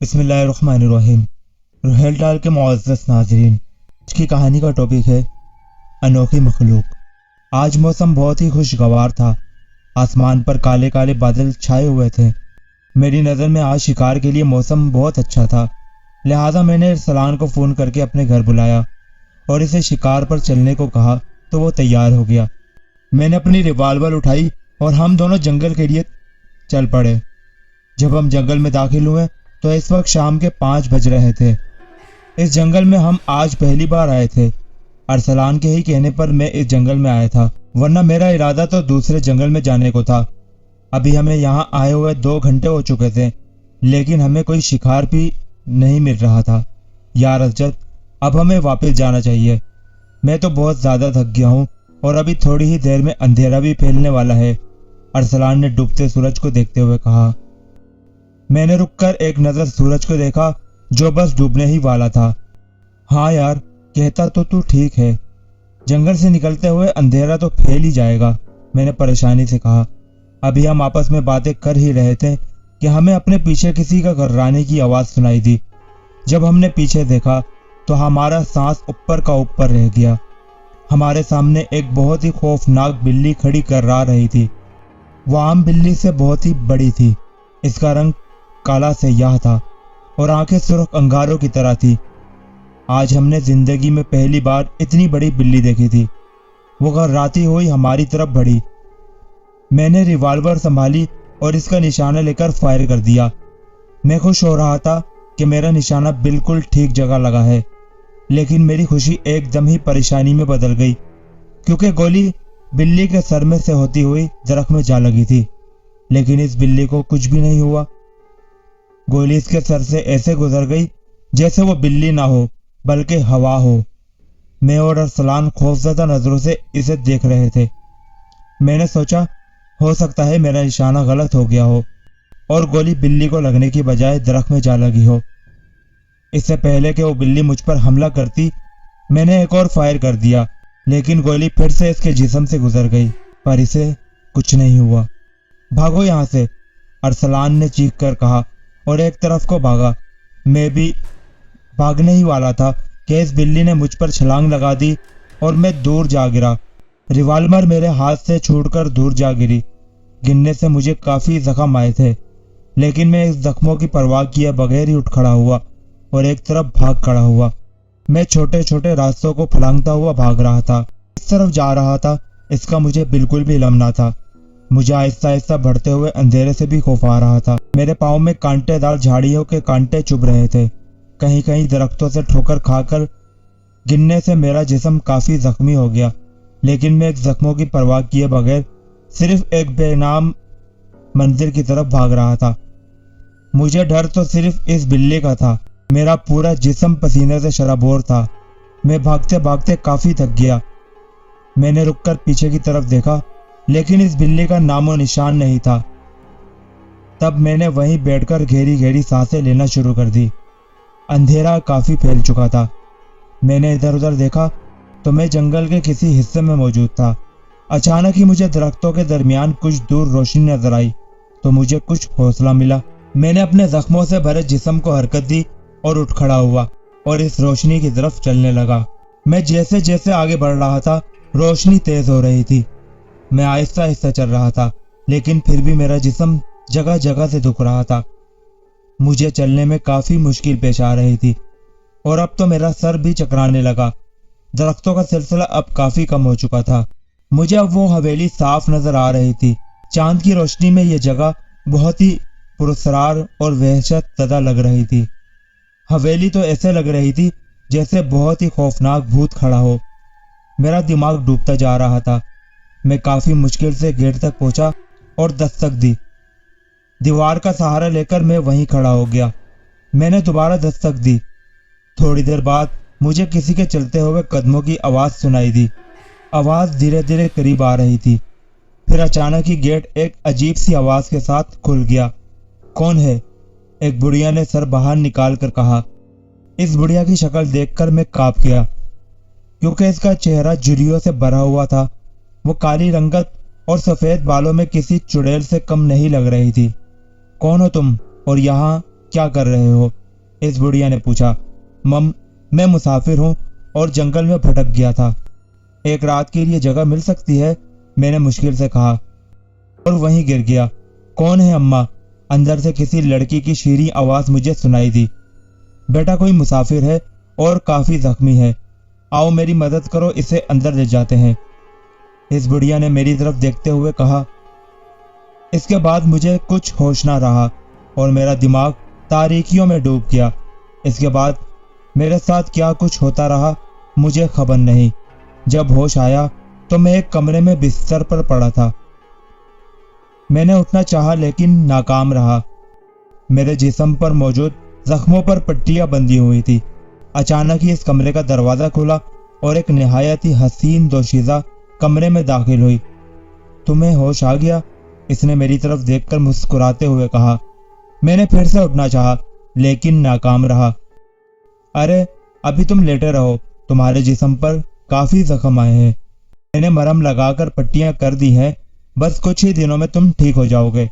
بسم اللہ الرحمن الرحیم۔ روحیل ڈال کے معزز ناظرین، آج کی کہانی کا ٹاپک ہے انوکھی مخلوق۔ آج موسم بہت ہی خوشگوار تھا، آسمان پر کالے کالے بادل چھائے ہوئے تھے۔ میری نظر میں آج شکار کے لیے موسم بہت اچھا تھا، لہٰذا میں نے ارسلان کو فون کر کے اپنے گھر بلایا اور اسے شکار پر چلنے کو کہا تو وہ تیار ہو گیا۔ میں نے اپنی ریوالور اٹھائی اور ہم دونوں جنگل کے لیے چل پڑے۔ جب ہم جنگل میں داخل ہوئے تو اس وقت شام کے 5 بج رہے تھے۔ اس جنگل میں ہم آج پہلی بار آئے تھے۔ ارسلان کے ہی کہنے پر میں اس جنگل میں آیا تھا، ورنہ میرا ارادہ تو دوسرے جنگل میں جانے کو تھا۔ ابھی ہمیں یہاں آئے ہوئے 2 گھنٹے ہو چکے تھے، لیکن ہمیں کوئی شکار بھی نہیں مل رہا تھا۔ یار اسجد، اب ہمیں واپس جانا چاہیے۔ میں تو بہت زیادہ تھک گیا ہوں اور ابھی تھوڑی ہی دیر میں اندھیرا بھی پھیلنے والا ہے، ارسلان نے ڈوبتے سورج کو دیکھتے ہوئے کہا۔ میں نے رک کر ایک نظر سورج کو دیکھا جو بس ڈوبنے ہی والا تھا۔ ہاں یار، کہتا تو ٹھیک ہے، جنگل سے نکلتے ہوئے اندھیرا تو پھیل ہی جائے گا، میں نے پریشانی سے کہا۔ ابھی ہم آپس میں باتیں کر ہی رہے تھے کہ ہمیں اپنے پیچھے کسی کا گھررانے کی آواز سنائی دی۔ جب ہم نے پیچھے دیکھا تو ہمارا سانس اوپر کا اوپر رہ گیا۔ ہمارے سامنے ایک بہت ہی خوفناک بلی کھڑی کرا رہی تھی۔ وہ عام بلی سے بہت ہی بڑی تھی، اس کا رنگ کالا سیاہ تھا اور آنکھیں سرخ انگاروں کی طرح تھی۔ آج ہم نے زندگی میں پہلی بار اتنی بڑی بلی دیکھی تھی۔ وہ گھراتی ہوئی ہماری طرف بڑھی۔ میں نے ریوالور سنبھالی اور اس کا نشانہ لے کر فائر کر دیا۔ میں خوش ہو رہا تھا کہ میرا نشانہ بالکل ٹھیک جگہ لگا ہے، لیکن میری خوشی ایک دم ہی پریشانی میں بدل گئی، کیونکہ گولی بلی کے سر میں سے ہوتی ہوئی درخت میں جا لگی تھی، لیکن اس بلی کو کچھ بھی نہیں ہوا۔ گولی اس کے سر سے ایسے گزر گئی جیسے وہ بلی نہ ہو بلکہ ہوا ہو۔ میں اور ارسلان خوفزدہ نظروں سے اسے دیکھ رہے تھے۔ میں نے سوچا ہو سکتا ہے میرا نشانہ غلط ہو گیا ہو اور گولی بلی کو لگنے کی بجائے درخت میں جا لگی ہو۔ اس سے پہلے کہ وہ بلی مجھ پر حملہ کرتی، میں نے ایک اور فائر کر دیا، لیکن گولی پھر سے اس کے جسم سے گزر گئی، پر اسے کچھ نہیں ہوا۔ بھاگو یہاں سے، ارسلان نے چیخ کر کہا اور ایک طرف کو بھاگا۔ میں بھی بھاگنے ہی والا تھا کہ اس بلی نے مجھ پر چھلانگ لگا دی اور میں دور جا گرا۔ ریوالور میرے ہاتھ سے چھوٹ کر دور جا گری۔ گرنے سے مجھے کافی زخم آئے تھے، لیکن میں اس زخموں کی پرواہ کیے بغیر ہی اٹھ کھڑا ہوا اور ایک طرف بھاگ کھڑا ہوا۔ میں چھوٹے چھوٹے راستوں کو پھلانگتا ہوا بھاگ رہا تھا۔ اس طرف جا رہا تھا اس کا مجھے بالکل بھی علم نہ تھا۔ مجھے آہستہ آہستہ بڑھتے ہوئے اندھیرے سے بھی خوف آ رہا تھا۔ میرے پاؤں میں کانٹے دار جھاڑیوں کے کانٹے چبھ رہے تھے، کہیں کہیں درختوں سے ٹھوکر کھا کر گرنے سے میرا جسم کافی زخمی ہو گیا، لیکن میں ایک زخموں کی پرواہ کیے بغیر صرف ایک بے نام منزل کی طرف بھاگ رہا تھا۔ مجھے ڈر تو صرف اس بلی کا تھا۔ میرا پورا جسم پسینے سے شرابور تھا۔ میں بھاگتے بھاگتے کافی تھک گیا۔ میں نے رک کر پیچھے کی طرف دیکھا، لیکن اس بلی کا نام و نشان نہیں تھا۔ تب میں نے وہیں بیٹھ کر گہری گہری سانسیں لینا شروع کر دی۔ اندھیرا کافی پھیل چکا تھا۔ میں نے ادھر ادھر دیکھا تو میں جنگل کے کسی حصے میں موجود تھا۔ اچانک ہی مجھے درختوں کے درمیان کچھ دور روشنی نظر آئی تو مجھے کچھ حوصلہ ملا۔ میں نے اپنے زخموں سے بھرے جسم کو حرکت دی اور اٹھ کھڑا ہوا اور اس روشنی کی طرف چلنے لگا۔ میں جیسے جیسے آگے بڑھ رہا تھا روشنی تیز ہو رہی تھی۔ میں آہستہ آہستہ چل رہا تھا، لیکن پھر بھی میرا جسم جگہ جگہ سے دکھ رہا تھا۔ مجھے چلنے میں کافی مشکل پیش آ رہی تھی اور اب تو میرا سر بھی چکرانے لگا۔ درختوں کا سلسلہ اب کافی کم ہو چکا تھا۔ مجھے اب وہ حویلی صاف نظر آ رہی تھی۔ چاند کی روشنی میں یہ جگہ بہت ہی پراسرار اور وحشت زدہ لگ رہی تھی۔ حویلی تو ایسے لگ رہی تھی جیسے بہت ہی خوفناک بھوت کھڑا ہو۔ میرا دماغ ڈوبتا جا رہا تھا۔ میں کافی مشکل سے گیٹ تک پہنچا اور دستک دی۔ دیوار کا سہارا لے کر میں وہیں کھڑا ہو گیا۔ میں نے دوبارہ دستک دی۔ تھوڑی دیر بعد مجھے کسی کے چلتے ہوئے قدموں کی آواز سنائی دی۔ آواز دھیرے دھیرے قریب آ رہی تھی۔ پھر اچانک ہی گیٹ ایک عجیب سی آواز کے ساتھ کھل گیا۔ کون ہے؟ ایک بڑھیا نے سر باہر نکال کر کہا۔ اس بڑھیا کی شکل دیکھ کر میں کانپ گیا، کیونکہ اس کا چہرہ جھریوں سے بھرا ہوا تھا۔ وہ کالی رنگت اور سفید بالوں میں کسی چڑیل سے کم نہیں لگ رہی تھی۔ کون ہو تم اور یہاں क्या कर रहे हो? इस बुढ़िया ने पूछा। मम, मैं मुसाफिर हूँ और जंगल में भटक गया था। एक रात के लिए जगह मिल सकती है? मैंने मुश्किल से कहा और वहीं गिर गया। कौन है अम्मा? अंदर से किसी लड़की की शीरीं आवाज मुझे सुनाई दी। बेटा कोई मुसाफिर है और काफी जख्मी है, आओ मेरी मदद करो, इसे अंदर ले जाते हैं। इस बुढ़िया ने मेरी तरफ देखते हुए कहा। इसके बाद मुझे कुछ होश ना रहा और मेरा दिमाग तारीकियों में डूब गया। इसके बाद मेरे साथ क्या कुछ होता रहा मुझे खबर नहीं। जब होश आया तो मैं एक कमरे में बिस्तर पर पड़ा था। मैंने उठना चाहा लेकिन नाकाम रहा। मेरे जिस्म पर मौजूद जख्मों पर पट्टियां बंधी हुई थी। अचानक ही इस कमरे का दरवाजा खुला और एक निहायत ही हसीन दोशीज़ा कमरे में दाखिल हुई। तुम्हें होश आ गया? इसने मेरी तरफ देखकर मुस्कुराते हुए कहा। मैंने फिर से उठना चाहा लेकिन नाकाम रहा। अरे अभी तुम लेटे रहो, तुम्हारे जिस्म पर काफी जख्म आए हैं। मैंने मरहम लगाकर पट्टियां कर दी हैं, बस कुछ ही दिनों में तुम ठीक हो जाओगे,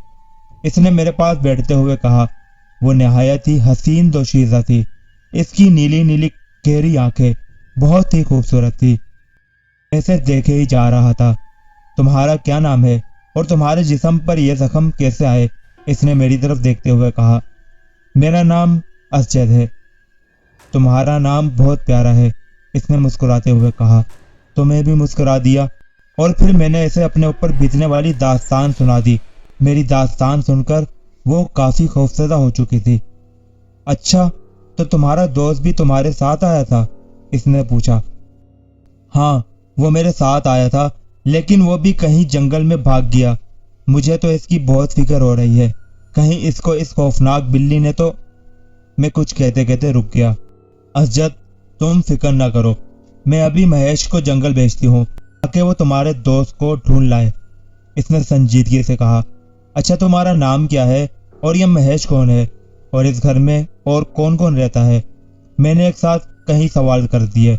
इसने मेरे पास बैठते हुए कहा। वो निहायत ही हसीन दोशीज़ा थी। इसकी नीली नीली गहरी आंखें बहुत ही खूबसूरत थी। ऐसे देखे ही जा रहा था। तुम्हारा क्या नाम है और तुम्हारे जिस्म पर यह जख्म कैसे आए? इसने मेरी तरफ देखते हुए कहा। मेरा नाम असजद है। तुम्हारा नाम बहुत प्यारा है, इसने मुस्कुराते हुए कहा। तो मैं भी मुस्कुरा दिया और फिर मैंने इसे अपने ऊपर बीतने वाली दास्तान सुना दी। मेरी दास्तान सुनकर वो काफी खौफजदा हो चुकी थी। अच्छा, तो तुम्हारा दोस्त भी तुम्हारे साथ आया था? इसने पूछा। हाँ, वो मेरे साथ आया था लेकिन वो भी कहीं जंगल में भाग गया। मुझे तो इसकी बहुत फिक्र हो रही है, कहीं इसको इस खौफनाक बिल्ली ने तो। मैं कुछ कहते कहते रुक गया। असजद, तुम फिक्र ना करो, मैं अभी महेश को जंगल भेजती हूँ ताकि वो तुम्हारे दोस्त को ढूंढ लाए, इसने संजीदगी से कहा। अच्छा, तुम्हारा नाम क्या है और यह महेश कौन है और इस घर में और कौन कौन रहता है? मैंने एक साथ कई सवाल कर दिए।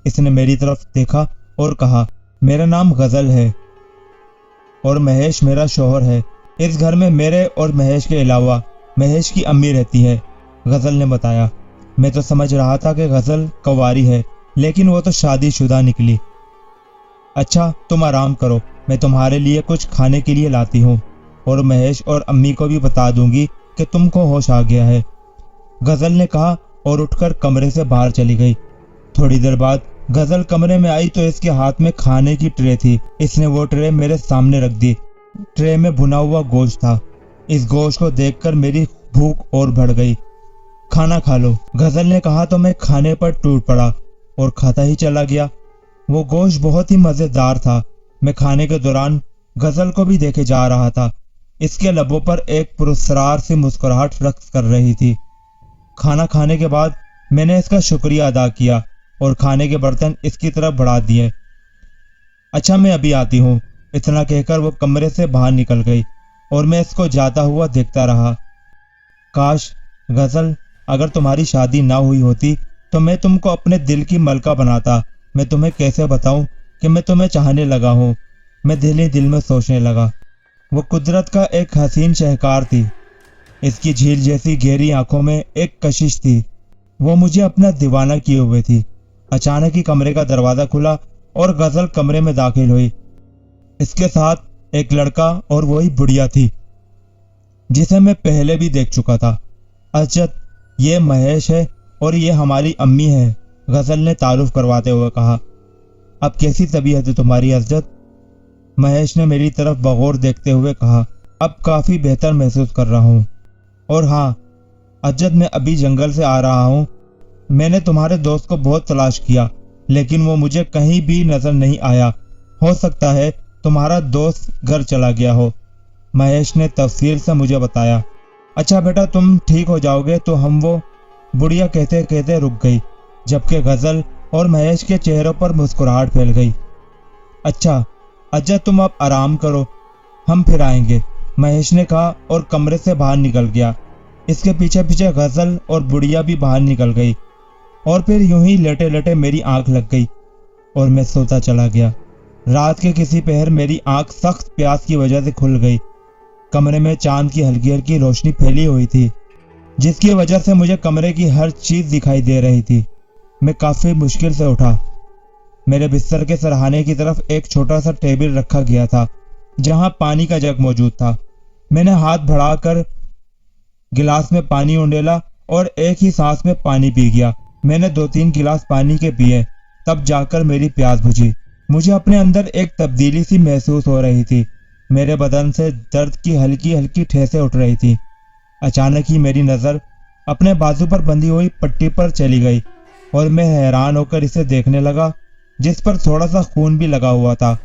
इसने मेरी तरफ देखा और कहा। मेरा नाम गजल है और महेश मेरा शौहर है। इस घर में मेरे और महेश के अलावा महेश की अम्मी रहती है, गजल ने बताया। मैं तो समझ रहा था कि गजल कंवारी है लेकिन वो तो शादीशुदा निकली। अच्छा, तुम आराम करो, मैं तुम्हारे लिए कुछ खाने के लिए लाती हूँ और महेश और अम्मी को भी बता दूंगी कि तुमको होश आ गया है, गजल ने कहा और उठकर कमरे से बाहर चली गई। थोड़ी देर बाद गजल कमरे में आई तो इसके हाथ में खाने की ट्रे थी। इसने वो ट्रे मेरे सामने रख दी। ट्रे में भुना हुआ गोश्त था। इस गोश्त को देखकर मेरी भूख और बढ़ गई। खाना खा लो, गजल ने कहा तो मैं खाने पर टूट पड़ा और खाता ही चला गया। वो गोश्त बहुत ही मजेदार था। मैं खाने के दौरान गजल को भी देखे जा रहा था। इसके लबों पर एक पुरस्कार सी मुस्कुराहट रक्स कर रही थी। खाना खाने के बाद मैंने इसका शुक्रिया अदा किया और खाने के बर्तन इसकी तरफ बढ़ा दिए। अच्छा, मैं अभी आती हूँ, इतना कहकर वो कमरे से बाहर निकल गई और मैं इसको जाता हुआ देखता रहा। काश गजल, अगर तुम्हारी शादी ना हुई होती तो मैं तुमको अपने दिल की मलका बनाता। मैं तुम्हें कैसे बताऊं कि मैं तुम्हें चाहने लगा हूँ। मैं दिल ही दिल में सोचने लगा। वो कुदरत का एक हसीन शहकार थी। इसकी झील जैसी गहरी आंखों में एक कशिश थी। वो मुझे अपना दीवाना किए हुए थी। अचानक ही कमरे का दरवाजा खुला और गजल कमरे में दाखिल हुई। इसके साथ एक लड़का और वही बुढ़िया थी जिसे मैं पहले भी देख चुका था। असजद, ये महेश है और ये हमारी अम्मी है, गजल ने तारुफ करवाते हुए कहा। अब कैसी तबीयत है तुम्हारी असजद? महेश ने मेरी तरफ बगौर देखते हुए कहा। अब काफी बेहतर महसूस कर रहा हूँ। और हाँ असजद, मैं अभी जंगल से आ रहा हूँ। मैंने तुम्हारे दोस्त को बहुत तलाश किया लेकिन वो मुझे कहीं भी नजर नहीं आया। हो सकता है तुम्हारा दोस्त घर चला गया हो, महेश ने तफसील से मुझे बताया। अच्छा बेटा, तुम ठीक हो जाओगे तो हम। वो बुढ़िया कहते कहते रुक गई जबकि गजल और महेश के चेहरों पर मुस्कुराहट फैल गई। अच्छा अजय, तुम अब आराम करो, हम फिर आएंगे, महेश ने कहा और कमरे से बाहर निकल गया। इसके पीछे पीछे गजल और बुढ़िया भी बाहर निकल गई और फिर यूं ही लेटे लेटे मेरी आंख लग गई और मैं सोता चला गया। रात के किसी पहर मेरी आंख सख्त प्यास की वजह से खुल गई। कमरे में चांद की हल्की हल्की रोशनी फैली हुई थी। जिसकी वजह से मुझे कमरे की हर चीज दिखाई दे रही थी। मैं काफी मुश्किल से उठा। मेरे बिस्तर के सरहाने की तरफ एक छोटा सा टेबल रखा गया था जहां पानी का जग मौजूद था। मैंने हाथ बढ़ाकर गिलास में पानी उंडेला और एक ही सांस में पानी पी गया। मैंने 2-3 गिलास पानी के पिए, तब जाकर मेरी प्यास बुझी। मुझे अपने अंदर एक तब्दीली सी महसूस हो रही थी। मेरे बदन से दर्द की हल्की हल्की ठेसें उठ रही थी। अचानक ही मेरी नजर अपने बाजू पर बंधी हुई पट्टी पर चली गई और मैं हैरान होकर इसे देखने लगा, जिस पर थोड़ा सा खून भी लगा हुआ था।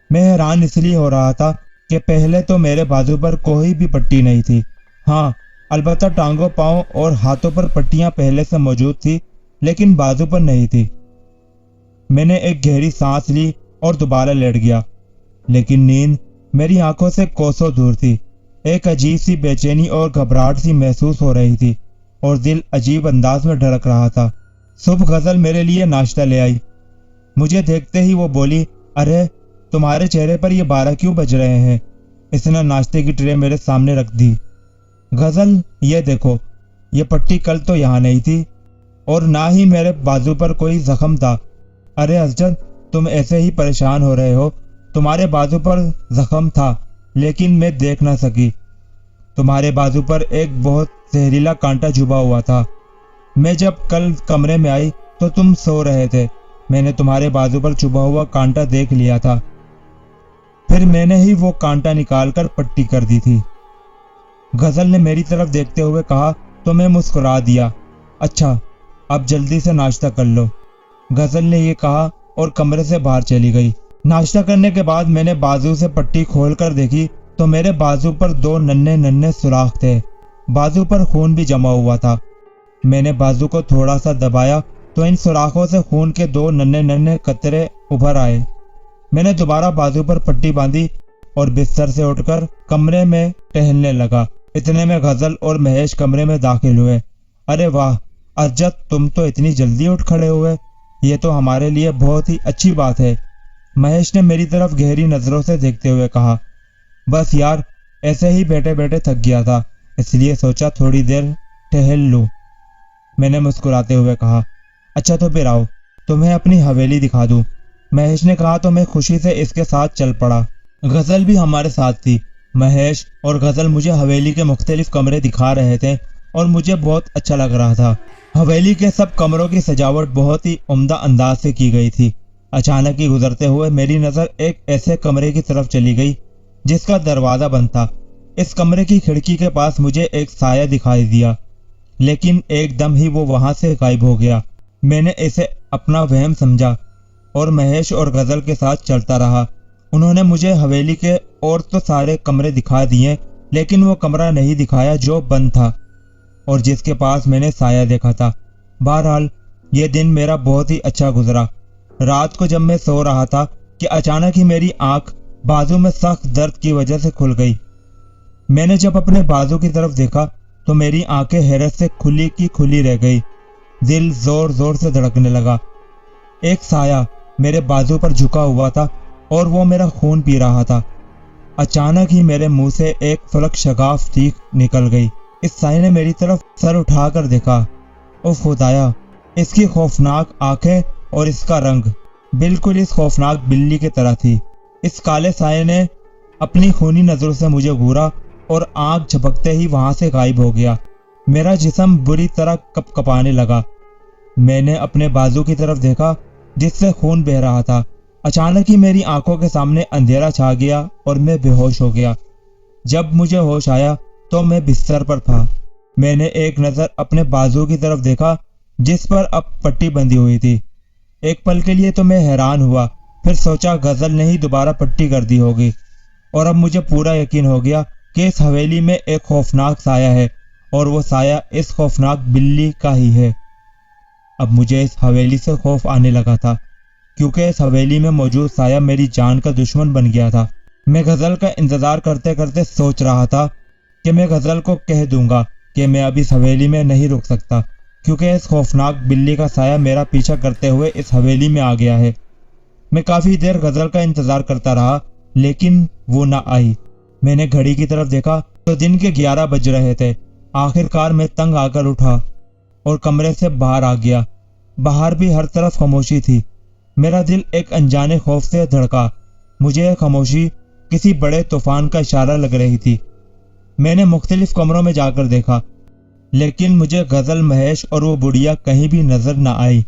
मैं हैरान इसलिए हो रहा था कि पहले तो मेरे बाजू पर कोई भी पट्टी नहीं थी। हाँ, अलबत्ता टांगों, पांव और हाथों पर पट्टियां पहले से मौजूद थी, लेकिन बाजू पर नहीं थी। मैंने एक गहरी सांस ली और दोबारा लेट गया, लेकिन नींद मेरी आंखों से कोसों दूर थी। एक अजीब सी बेचैनी और घबराहट सी महसूस हो रही थी और दिल अजीब अंदाज में धड़क रहा था। सुबह गजल मेरे लिए नाश्ता ले आई। मुझे देखते ही वो बोली, अरे तुम्हारे चेहरे पर ये 12 क्यों बज रहे हैं? इसने नाश्ते की ट्रे मेरे सामने रख दी। गजल, ये देखो, ये पट्टी कल तो यहाँ नहीं थी और ना ही मेरे बाजू पर कोई जख्म था। अरे हजरत, तुम ऐसे ही परेशान हो रहे हो। तुम्हारे बाजू पर जख्म था, लेकिन मैं देख ना सकी। तुम्हारे बाजू पर एक बहुत जहरीला कांटा चुभा हुआ था। मैं जब कल कमरे में आई तो तुम सो रहे थे। मैंने तुम्हारे बाजू पर चुभा हुआ कांटा देख लिया था, फिर मैंने ही वो कांटा निकालकर पट्टी कर दी थी। गजल ने मेरी तरफ देखते हुए कहा तो मैं मुस्कुरा दिया। अच्छा, अब जल्दी से नाश्ता कर लो। गजल ने ये कहा और कमरे से बाहर चली गई। नाश्ता करने के बाद मैंने बाजू से पट्टी खोलकर देखी तो मेरे बाजू पर 2 नन्हे नन्हे सुराख थे। बाजू पर खून भी जमा हुआ था। मैंने बाजू को थोड़ा सा दबाया तो इन सुराखों से खून के 2 नन्हे नन्हे कतरे उभर आए। मैंने दोबारा बाजू पर पट्टी बांधी और बिस्तर से उठकर कमरे में टहलने लगा। इतने में गजल और महेश कमरे में दाखिल हुए। अरे वाह अजत, तुम तो इतनी जल्दी उठ खड़े हुए, ये तो हमारे लिए बहुत ही अच्छी बात है। महेश ने मेरी तरफ गहरी नजरों से देखते हुए कहा, बस यार, ऐसे ही बैठे बैठे थक गया था, इसलिए सोचा थोड़ी देर टहल लूं। मैंने मुस्कुराते हुए कहा, अच्छा तो फिर आओ, तुम्हें अपनी हवेली दिखा दूं। महेश ने कहा तो मैं खुशी से इसके साथ चल पड़ा। गजल भी हमारे साथ थी। महेश और गजल मुझे हवेली के मुख्तलिफ कमरे दिखा रहे थे और मुझे बहुत अच्छा लग रहा था। हवेली के सब कमरों की सजावट बहुत ही उम्दा अंदाज से की गई थी। अचानक ही गुजरते हुए मेरी नज़र एक ऐसे कमरे की तरफ चली गई जिसका दरवाज़ा बंद था। इस कमरे की खिड़की के पास मुझे एक साया दिखाई दिया, लेकिन एकदम ही वो वहां से गायब हो गया। मैंने इसे अपना वहम समझा और महेश और गजल के साथ चलता रहा। उन्होंने मुझे हवेली के और तो सारे कमरे दिखा दिए, लेकिन वो कमरा नहीं दिखाया जो बंद था और जिसके पास मैंने साया देखा था। बहरहाल ये दिन मेरा बहुत ही अच्छा गुजरा। रात को जब मैं सो रहा था कि अचानक ही मेरी आंख बाजू में सख्त दर्द की वजह से खुल गई। मैंने जब अपने बाजू की तरफ देखा तो मेरी आंखें हैरत से खुली की खुली रह गई। दिल जोर जोर से धड़कने लगा। एक साया मेरे बाजू पर झुका हुआ था और वो मेरा खून पी रहा था। अचानक ही मेरे मुंह से एक फलक शगाफ चीख निकल गई। इस साये ने मेरी तरफ सर उठाकर देखा। ओ खुदाया, इसकी खौफनाक आंखें और इसका रंग बिल्कुल इस खौफनाक बिल्ली की तरह थी। इस काले साये ने अपनी खूनी नजरों से मुझे घूरा और आंख झपकते ही वहां से गायब हो गया। मेरा जिस्म बुरी तरह कपकपाने लगा। मैंने अपने बाजू की तरफ देखा जिससे खून बह रहा था। अचानक ही मेरी आंखों के सामने अंधेरा छा गया और मैं बेहोश हो गया। जब मुझे होश आया तो मैं बिस्तर पर था। मैंने एक नज़र अपने बाजू की तरफ देखा जिस पर अब पट्टी बंधी हुई थी। एक पल के लिए तो मैं हैरान हुआ, फिर सोचा गजल ने ही दोबारा पट्टी कर दी होगी और अब मुझे पूरा यकीन हो गया कि इस हवेली में एक खौफनाक साया है और वो साया इस खौफनाक बिल्ली का ही है। अब मुझे इस हवेली से खौफ आने लगा था क्योंकि इस हवेली में मौजूद साया मेरी जान का दुश्मन बन गया था। मैं गजल का इंतजार करते करते सोच रहा था कि मैं गजल को कह दूंगा कि मैं अब इस हवेली में नहीं रुक सकता क्योंकि इस खौफनाक बिल्ली का साया मेरा पीछा करते हुए इस हवेली में आ गया है। मैं काफी देर गजल का इंतजार करता रहा, लेकिन वो ना आई। मैंने घड़ी की तरफ देखा तो दिन के 11 बज रहे थे। आखिरकार मैं तंग आकर उठा और कमरे से बाहर आ गया। बाहर भी हर तरफ खामोशी थी। मेरा दिल एक अनजाने खौफ से धड़का। मुझे यह खामोशी किसी बड़े तूफान का इशारा लग रही थी। मैंने मुख्तलिफ कमरों में जाकर देखा, लेकिन मुझे गजल, महेश और वो बुढ़िया कहीं भी नजर न आई।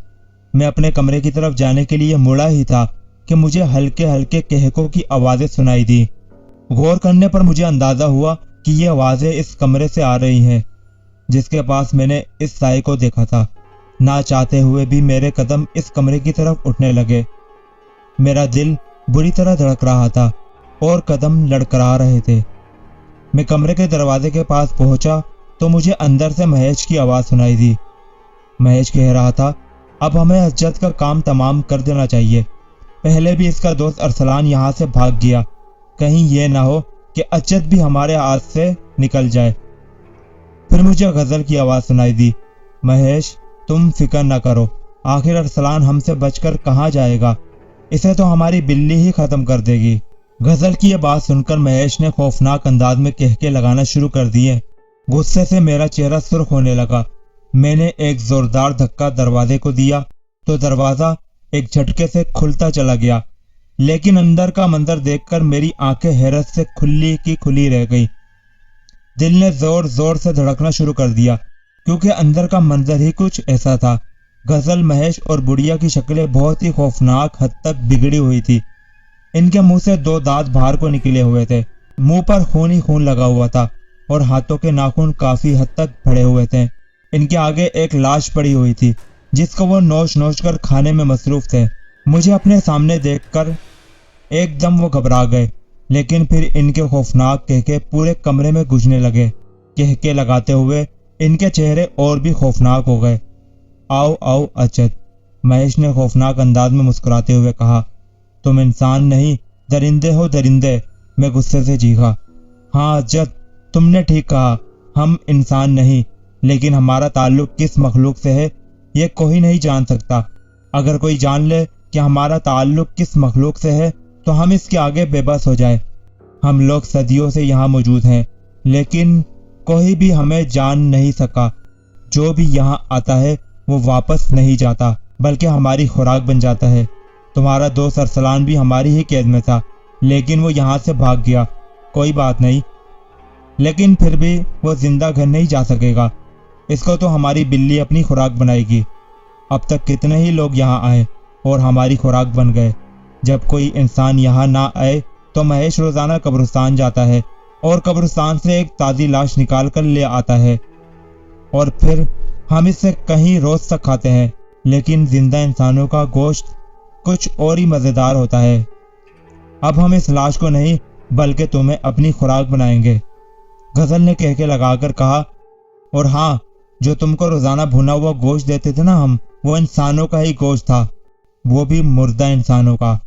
मैं अपने कमरे की तरफ जाने के लिए मुड़ा ही था कि मुझे हल्के हल्के कहकों की आवाजें सुनाई दी। गौर करने पर मुझे अंदाजा हुआ कि ये आवाजें इस कमरे से आ रही हैं जिसके पास मैंने इस साए को देखा था। ना चाहते हुए भी मेरे कदम इस कमरे की तरफ उठने लगे। मेरा दिल बुरी तरह धड़क रहा था और कदम लड़खड़ा रहे थे। मैं कमरे के दरवाजे के पास पहुंचा तो मुझे अंदर से महेश की आवाज सुनाई दी। महेश कह रहा था, अब हमें अजद का काम तमाम कर देना चाहिए। पहले भी इसका दोस्त अरसलान यहाँ से भाग गया, कहीं ये ना हो कि अजद भी हमारे हाथ से निकल जाए। फिर मुझे गजल की आवाज सुनाई दी, महेश तुम फिक्र न करो, आखिर अरसलान हमसे बचकर कहाँ जाएगा, इसे तो हमारी बिल्ली ही खत्म कर देगी। गजल की यह बात सुनकर महेश ने खौफनाक अंदाज में कहके लगाना शुरू कर दिए। गुस्से से मेरा चेहरा सुर्ख होने लगा। मैंने एक जोरदार धक्का दरवाजे को दिया तो दरवाजा एक झटके से खुलता चला गया, लेकिन अंदर का मंजर देखकर मेरी आंखें हैरत से खुली की खुली रह गई। दिल ने जोर जोर से धड़कना शुरू कर दिया, क्योंकि अंदर का मंजर ही कुछ ऐसा था। गजल, महेश और बुढ़िया की शक्लें बहुत ही खौफनाक हद तक बिगड़ी हुई थी। इनके मुंह से 2 दांत बाहर को निकले हुए थे, मुंह पर खून ही खून लगा हुआ था और हाथों के नाखून काफी हद तक फड़े हुए थे। इनके आगे एक लाश पड़ी हुई थी जिसको वो नोच नोच कर खाने में मसरूफ थे। मुझे अपने सामने देखकर एकदम वो घबरा गए, लेकिन फिर इनके खौफनाक कहके पूरे कमरे में गूंजने लगे। कहके लगाते हुए इनके चेहरे और भी खौफनाक हो गए। आओ आओ अजद, महेश ने खौफनाक अंदाज में मुस्कुराते हुए कहा। तुम इंसान नहीं, दरिंदे हो दरिंदे, मैं गुस्से से चीखा। हाँ अजद, तुमने ठीक कहा, हम इंसान नहीं, लेकिन हमारा ताल्लुक किस मखलूक से है ये कोई नहीं जान सकता। अगर कोई जान ले कि हमारा ताल्लुक किस मखलूक से है तो हम इसके आगे बेबस हो जाए। हम लोग सदियों से यहाँ मौजूद हैं, लेकिन कोई भी हमें जान नहीं सका। जो भी यहाँ आता है वो वापस नहीं जाता, बल्कि हमारी खुराक बन जाता है। तुम्हारा दोस्त अरसलान भी हमारी ही कैद में था, लेकिन वो यहाँ से भाग गया। कोई बात नहीं, लेकिन फिर भी वो जिंदा घर नहीं जा सकेगा। इसको तो हमारी बिल्ली अपनी खुराक बनाएगी। अब तक कितने ही लोग यहाँ आए और हमारी खुराक बन गए। जब कोई इंसान यहाँ ना आए तो महेश रोजाना कब्रिस्तान जाता है और कब्रिस्तान से एक ताज़ी लाश निकाल कर ले आता है और फिर हम इससे कहीं रोज तक खाते हैं। लेकिन जिंदा इंसानों का गोश्त कुछ और ही मज़ेदार होता है। अब हम इस लाश को नहीं बल्कि तुम्हें अपनी खुराक बनाएंगे, गजल ने कहके लगाकर कहा। और हाँ, जो तुमको रोजाना भुना हुआ गोश्त देते थे ना हम, वो इंसानों का ही गोश्त था, वो भी मुर्दा इंसानों का।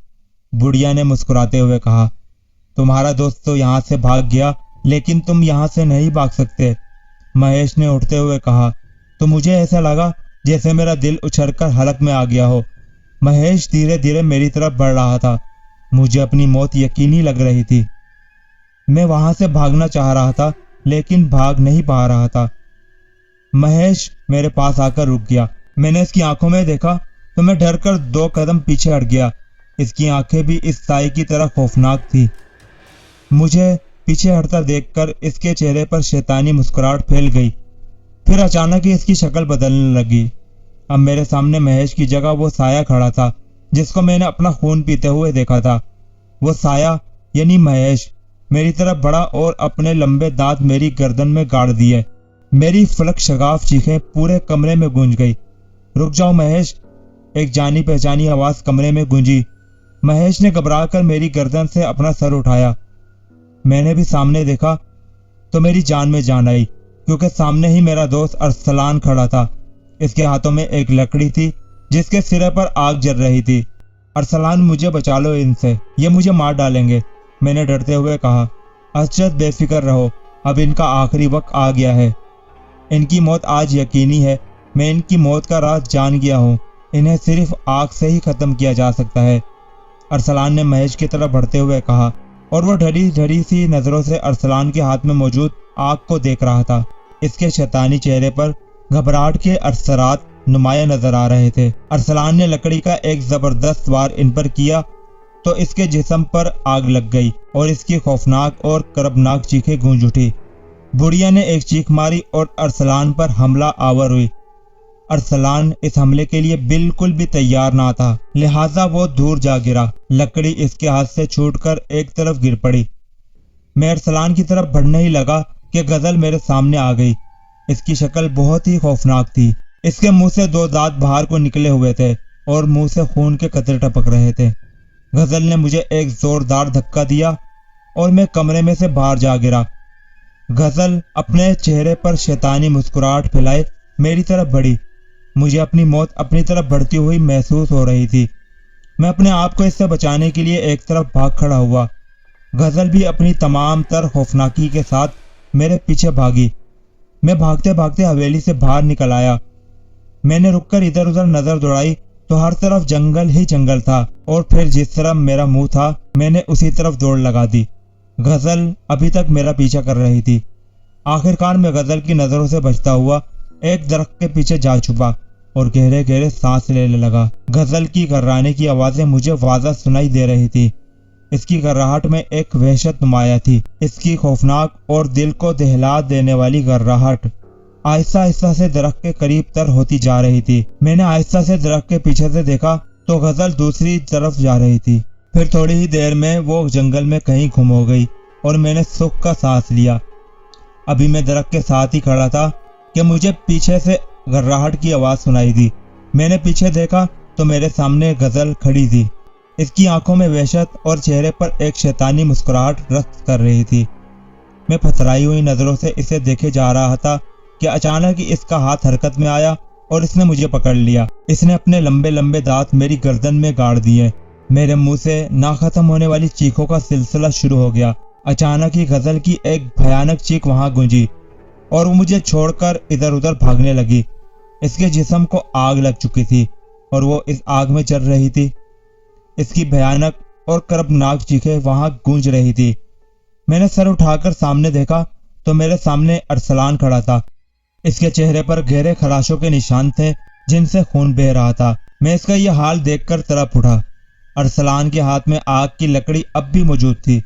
बुढ़िया ने मुस्कुराते हुए कहा। तुम्हारा दोस्त तो यहाँ से भाग गया, लेकिन तुम यहाँ से नहीं भाग सकते, महेश ने उठते हुए कहा। तो मुझे ऐसा लगा जैसे मेरा दिल उछलकर हलक में आ गया हो। महेश धीरे धीरे मेरी तरफ बढ़ रहा था। मुझे अपनी मौत यकीनी लग रही थी। मैं वहां से भागना चाह रहा था, लेकिन भाग नहीं पा रहा था। महेश मेरे पास आकर रुक गया। मैंने इसकी आंखों में देखा तो मैं डर कर 2 कदम पीछे हट गया। इसकी आंखें भी इस साई की तरह खौफनाक थी। मुझे पीछे हटता देखकर इसके चेहरे पर शैतानी मुस्कुराहट फैल गई। फिर अचानक ही इसकी शक्ल बदलने लगी। अब मेरे सामने महेश की जगह वो साया खड़ा था जिसको मैंने अपना खून पीते हुए देखा था। वो साया यानी महेश मेरी तरफ बढ़ा और अपने लंबे दांत मेरी गर्दन में गाड़ दिए। मेरी फलक शगाफ चीखें पूरे कमरे में गूंज गई। रुक जाओ महेश, एक जानी पहचानी आवाज कमरे में गूंजी। महेश ने घबराकर मेरी गर्दन से अपना सर उठाया। मैंने भी सामने देखा तो मेरी जान में जान आई, क्योंकि सामने ही मेरा दोस्त अरसलान खड़ा था। इसके हाथों में एक लकड़ी थी जिसके सिरे पर आग जल रही थी। अरसलान, मुझे बचा लो इनसे, ये मुझे मार डालेंगे, मैंने डरते हुए कहा। अजद बेफिक्र रहो, अब इनका आखिरी वक्त आ गया है। इनकी मौत आज यकीनी है। मैं इनकी मौत का राज जान गया हूँ। इन्हें सिर्फ आग से ही खत्म किया जा सकता है, अरसलान ने महेश की तरफ बढ़ते हुए कहा, और वो ढली ढली सी नजरों से अरसलान के हाथ में मौजूद आग को देख रहा था। اس کے شیطانی چہرے پر گھبراہٹ کے اثرات نمایاں نظر آ رہے تھے۔ ارسلان نے لکڑی کا ایک زبردست وار ان پر کیا تو اس کے جسم پر آگ لگ گئی اور اس کی خوفناک اور کربناک چیخیں گونج اٹھی۔ بڑھیا نے ایک چیخ ماری اور ارسلان پر حملہ آور ہوئی۔ ارسلان اس حملے کے لیے بالکل بھی تیار نہ تھا، لہٰذا وہ دور جا گرا۔ لکڑی اس کے ہاتھ سے چھوٹ کر ایک طرف گر پڑی۔ میں ارسلان کی طرف بڑھنے ہی لگا کہ غزل میرے سامنے آ گئی۔ اس کی شکل بہت ہی خوفناک تھی۔ اس کے منہ سے 2 دانت باہر کو نکلے ہوئے تھے اور منہ سے خون کے قطرے ٹپک رہے تھے۔ غزل نے مجھے ایک زوردار دھکا دیا اور میں کمرے میں سے باہر جا گرا۔ غزل اپنے چہرے پر شیطانی مسکراہٹ پھیلائے میری طرف بڑھی۔ مجھے اپنی موت اپنی طرف بڑھتی ہوئی محسوس ہو رہی تھی۔ میں اپنے آپ کو اس سے بچانے کے لیے ایک طرف بھاگ کھڑا ہوا۔ غزل بھی اپنی تمام تر خوفناکی کے ساتھ میرے پیچھے بھاگی۔ میں بھاگتے بھاگتے حویلی سے باہر نکل آیا۔ میں نے رک کر ادھر ادھر نظر دوڑائی تو ہر طرف جنگل ہی جنگل تھا، اور پھر جس طرف میرا منہ تھا میں نے اسی طرف دوڑ لگا دی۔ غزل ابھی تک میرا پیچھا کر رہی تھی۔ آخر کار میں غزل کی نظروں سے بچتا ہوا ایک درخت کے پیچھے جا چھپا اور گہرے گہرے سانس لینے لگا۔ غزل کی گھررانے کی آوازیں مجھے واضح سنائی دے رہی تھی۔ اس کی گھرراہٹ میں ایک وحشت نمایاں تھی۔ اس کی خوفناک اور دل کو دہلا دینے والی گھرراہٹ آہستہ آہستہ سے درخت کے قریب تر ہوتی جا رہی تھی۔ میں نے آہستہ سے درخت کے پیچھے سے دیکھا تو غزل دوسری طرف جا رہی تھی۔ پھر تھوڑی ہی دیر میں وہ جنگل میں کہیں گم ہو گئی اور میں نے سکھ کا سانس لیا۔ ابھی میں درخت کے ساتھ ہی کھڑا تھا کہ مجھے پیچھے سے گھرراہٹ کی آواز سنائی دی۔ میں نے پیچھے دیکھا تو میرے سامنے غزل کھڑی تھی۔ اس کی آنکھوں میں وحشت اور چہرے پر ایک شیطانی مسکراہٹ رقص کر رہی تھی۔ میں پھترائی ہوئی نظروں سے اسے دیکھے جا رہا تھا کہ اچانک ہی اس کا ہاتھ حرکت میں آیا اور اس نے مجھے پکڑ لیا۔ اس نے اپنے لمبے لمبے دانت میری گردن میں گاڑ دیے۔ میرے منہ سے نہ ختم ہونے والی چیخوں کا سلسلہ شروع ہو گیا۔ اچانک ہی غزل کی ایک بھیانک چیخ وہاں گونجی اور وہ مجھے چھوڑ کر ادھر ادھر بھاگنے لگی۔ اس کے جسم کو آگ لگ چکی تھی اور وہ اس آگ میں چل رہی تھی۔ اس کی بھیانک اور کربناک چیخیں وہاں گونج رہی تھی۔ میں نے سر اٹھا کر سامنے دیکھا تو میرے سامنے ارسلان کھڑا تھا۔ اس کے چہرے پر گہرے خراشوں کے نشان تھے جن سے خون بہہ رہا تھا۔ میں اس کا یہ حال دیکھ کر تڑپ اٹھا۔ ارسلان کے ہاتھ میں آگ کی لکڑی اب بھی موجود تھی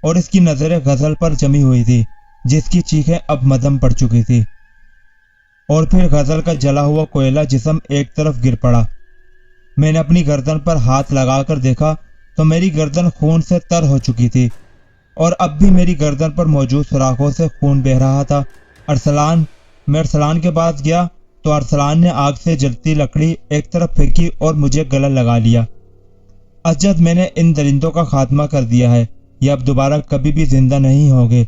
اور اس کی نظریں غزل پر جمی ہوئی تھی جس کی چیخیں اب مدھم پڑ چکی تھی۔ اور پھر غزل کا جلا ہوا کوئلہ جسم ایک طرف گر پڑا۔ میں نے اپنی گردن پر ہاتھ لگا کر دیکھا تو میری گردن خون سے تر ہو چکی تھی اور اب بھی میری گردن پر موجود سوراخوں سے خون بہہ رہا تھا۔ میں ارسلان کے پاس گیا تو ارسلان نے آگ سے جلتی لکڑی ایک طرف پھینکی اور مجھے گلے لگا لیا۔ اجد، میں نے ان درندوں کا خاتمہ کر دیا ہے، یہ اب دوبارہ کبھی بھی زندہ نہیں ہوگے۔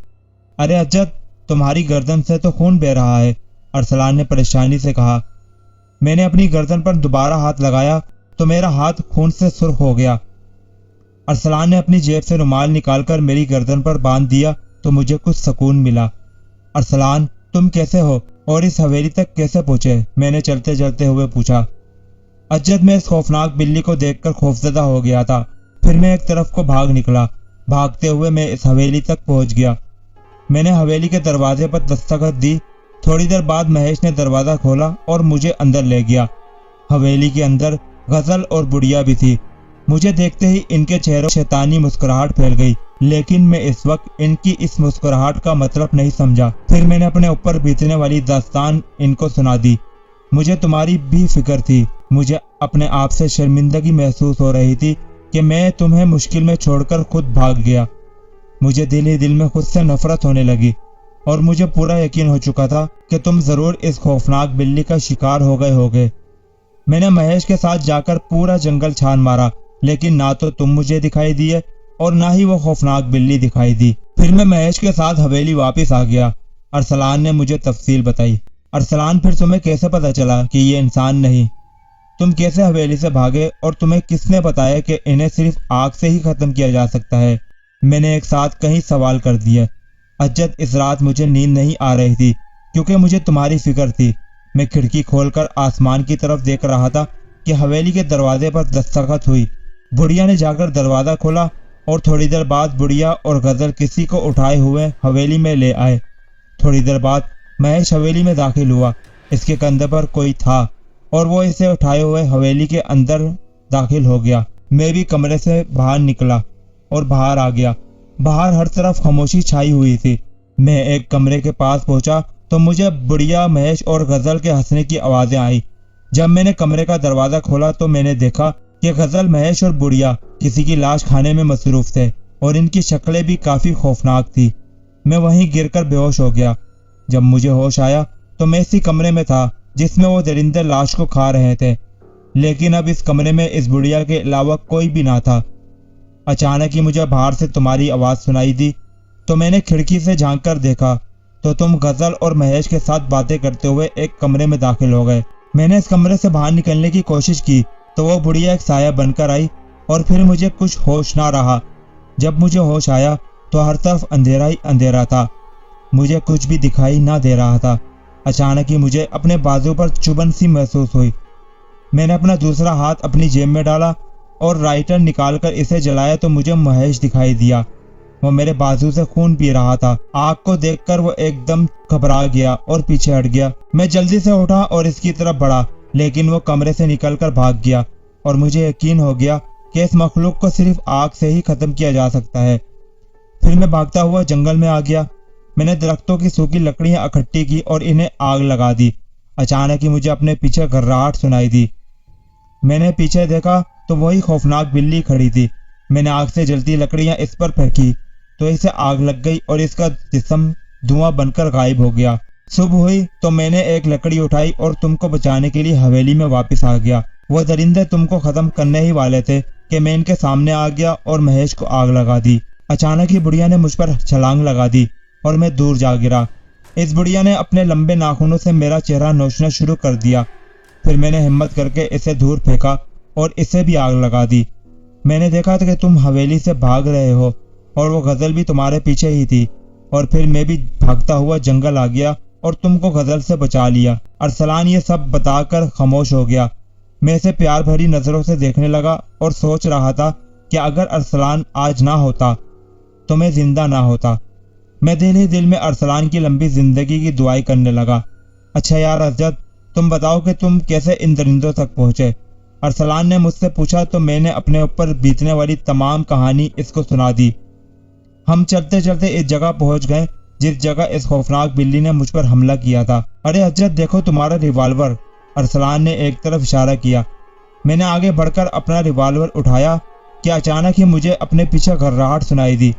ارے اجد، تمہاری گردن سے تو خون بہہ رہا ہے، ارسلان نے پریشانی سے کہا۔ میں نے اپنی گردن پر دوبارہ ہاتھ لگایا تو میرا ہاتھ خون سے سرخ ہو گیا۔ ارسلان نے اپنی جیب سے رومال نکال کر میری گردن پر باندھ دیا تو مجھے کچھ سکون ملا۔ ارسلان، تم کیسے ہو اور اس حویلی تک کیسے پہنچے؟ میں نے چلتے چلتے ہوئے پوچھا۔ اجد، میں اس خوفناک بلی کو دیکھ کر خوفزدہ ہو گیا تھا، پھر میں ایک طرف کو بھاگ نکلا۔ بھاگتے ہوئے میں اس حویلی تک پہنچ گیا۔ میں نے حویلی کے دروازے پر دستک دی۔ تھوڑی دیر بعد مہیش نے دروازہ کھولا اور مجھے اندر لے گیا۔ حویلی کے اندر غزل اور بڑھیا بھی تھی۔ مجھے دیکھتے ہی ان کے چہروں شیطانی مسکراہٹ پھیل گئی، لیکن میں اس وقت ان کی اس مسکراہٹ کا مطلب نہیں سمجھا۔ پھر میں نے اپنے اوپر بیتنے والی داستان ان کو سنا دی۔ مجھے تمہاری بھی فکر تھی۔ مجھے اپنے آپ سے شرمندگی محسوس ہو رہی تھی کہ میں تمہیں مشکل میں چھوڑ کر خود بھاگ گیا۔ مجھے دل ہی دل میں خود سے نفرت ہونے لگی اور مجھے پورا یقین ہو چکا تھا کہ تم ضرور اس خوفناک بلی کا شکار ہو گئے ہوگے۔ میں نے مہیش کے ساتھ جا کر پورا جنگل چھان مارا، لیکن نہ تو تم مجھے دکھائی دیے اور نہ ہی وہ خوفناک بلی دکھائی دی۔ پھر میں مہیش کے ساتھ حویلی واپس آ گیا۔ ارسلان نے مجھے تفصیل بتائی۔ ارسلان، پھر تمہیں کیسے پتا چلا کہ یہ انسان نہیں؟ تم کیسے حویلی سے بھاگے اور تمہیں کس نے بتایا کہ انہیں صرف آگ سے ہی ختم کیا جا سکتا ہے؟ میں نے ایک ساتھ کئی سوال کر دیے۔ اجد، اس رات مجھے نیند نہیں آ رہی تھی کیونکہ مجھے تمہاری فکر تھی۔ میں کھڑکی کھول کر آسمان کی طرف دیکھ رہا تھا کہ حویلی کے دروازے پر دستخط ہوئی۔ بڑھیا نے جا کر دروازہ کھولا اور تھوڑی دیر بعد بڑھیا اور غزل کسی کو اٹھائے ہوئے حویلی میں لے آئے۔ تھوڑی دیر بعد महेश हवेली में दाखिल हुआ। इसके कंधे पर कोई था और वो इसे उठाए हुए हवेली के अंदर दाखिल हो गया। मैं भी कमरे से बाहर निकला और बाहर आ गया। बाहर हर तरफ खामोशी छाई हुई थी। मैं एक कमरे के पास पहुंचा तो मुझे बुढ़िया, महेश और गजल के हंसने की आवाजें आई। जब मैंने कमरे का दरवाजा खोला तो मैंने देखा कि गजल, महेश और बुढ़िया किसी की लाश खाने में मसरूफ थे और इनकी शक्लें भी काफी खौफनाक थी। मैं वहीं गिरकर बेहोश हो गया। जब मुझे होश आया तो मैं इसी कमरे में था जिसमें वो दरिंदे लाश को खा रहे थे, लेकिन अब इस कमरे में इस बुढ़िया के अलावा कोई भी ना था। अचानक ही मुझे बाहर से तुम्हारी आवाज सुनाई दी तो मैंने खिड़की से झांक कर देखा तो तुम गजल और महेश के साथ बातें करते हुए एक कमरे में दाखिल हो गए। मैंने इस कमरे से बाहर निकलने की कोशिश की तो वो बुढ़िया एक साया बनकर आई और फिर मुझे कुछ होश ना रहा। जब मुझे होश आया तो हर तरफ अंधेरा ही अंधेरा था, मुझे कुछ भी दिखाई ना दे रहा था। अचानक ही मुझे अपने बाजू पर चुभन सी महसूस हुई। मैंने अपना दूसरा हाथ अपनी जेब में डाला और राइटर निकालकर इसे जलाया तो मुझे महेश दिखाई दिया। वो मेरे बाजू से खून पी रहा था। आग को देखकर वो एकदम घबरा गया और पीछे हट गया। मैं जल्दी से उठा और इसकी तरफ बढ़ा, लेकिन वो कमरे से निकलकर भाग गया और मुझे यकीन हो गया कि इस मखलूक को सिर्फ आग से ही खत्म किया जा सकता है। फिर मैं भागता हुआ जंगल में आ गया। मैंने दरख्तों की सूखी लकड़ियां इकट्ठी की और इन्हें आग लगा दी। अचानक ही मुझे अपने पीछे घर्राहट सुनाई दी। मैंने पीछे देखा तो वही खौफनाक बिल्ली खड़ी थी। मैंने आग से जलती लकड़ियां इस पर फेंकी तो इसे आग लग गई और इसका जिस्म धुआं बनकर गायब हो गया। सुबह हुई तो मैंने एक लकड़ी उठाई और तुमको बचाने के लिए हवेली में वापस आ गया। वो दरिंदे तुमको खत्म करने ही वाले थे कि मैं इनके सामने आ गया और महेश को आग लगा दी। अचानक ही बुढ़िया ने मुझ पर छलांग लगा दी और मैं दूर जा गिरा। इस बुढ़िया ने अपने लंबे नाखूनों से मेरा चेहरा नोचना शुरू कर दिया। फिर मैंने हिम्मत करके इसे दूर फेंका और इसे भी आग लगा दी। मैंने देखा था कि तुम हवेली से भाग रहे हो और वो गजल भी तुम्हारे पीछे ही थी, और फिर मैं भी भागता हुआ जंगल आ गया और तुमको गजल से बचा लिया। अरसलान ये सब बताकर खामोश हो गया। मैं इसे प्यार भरी नजरों से देखने लगा और सोच रहा था कि अगर अरसलान आज ना होता तो मैं जिंदा ना होता। मैं दिल ही दिल में अरसलान की लंबी जिंदगी की दुआई करने लगा। अच्छा यार अजद, तुम बताओ कि तुम कैसे इन दरिंदों तक पहुंचे? अरसलान ने मुझसे पूछा तो मैंने अपने ऊपर बीतने वाली तमाम कहानी इसको सुना दी। हम चलते चलते इस जगह पहुंच गए जिस जगह इस खौफनाक बिल्ली ने मुझ पर हमला किया था। अरे हजरत देखो तुम्हारा रिवॉल्वर, अरसलान ने एक तरफ इशारा किया। मैंने आगे बढ़कर अपना रिवॉल्वर उठाया कि अचानक ही मुझे अपने पीछे घर्राहट सुनाई दी।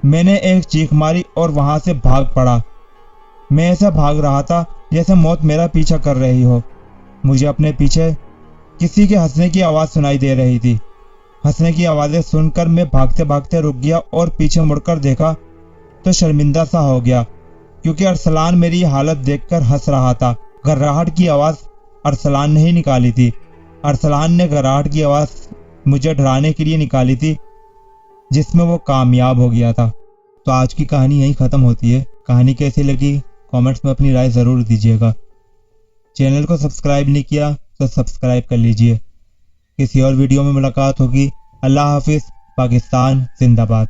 मैंने एक चीख मारी और वहां से भाग पड़ा। मैं ऐसा भाग रहा था जैसे मौत मेरा पीछा कर रही हो। मुझे अपने पीछे किसी के हंसने की आवाज सुनाई दे रही थी। हंसने की आवाजें सुनकर मैं भागते भागते रुक गया और पीछे मुड़कर देखा तो शर्मिंदा सा हो गया, क्योंकि अरसलान मेरी हालत देखकर हंस रहा था। घर्राहट की आवाज अरसलान ने ही निकाली थी। अरसलान ने घर्राहट की आवाज मुझे डराने के लिए निकाली थी, जिसमें वो कामयाब हो गया था। तो आज की कहानी यहीं खत्म होती है। कहानी कैसी लगी कमेंट्स में अपनी राय जरूर दीजिएगा। चैनल को सब्सक्राइब नहीं किया तो सब्सक्राइब कर लीजिए। किसी और वीडियो में मुलाकात होगी। अल्लाह हाफिज। पाकिस्तान जिंदाबाद।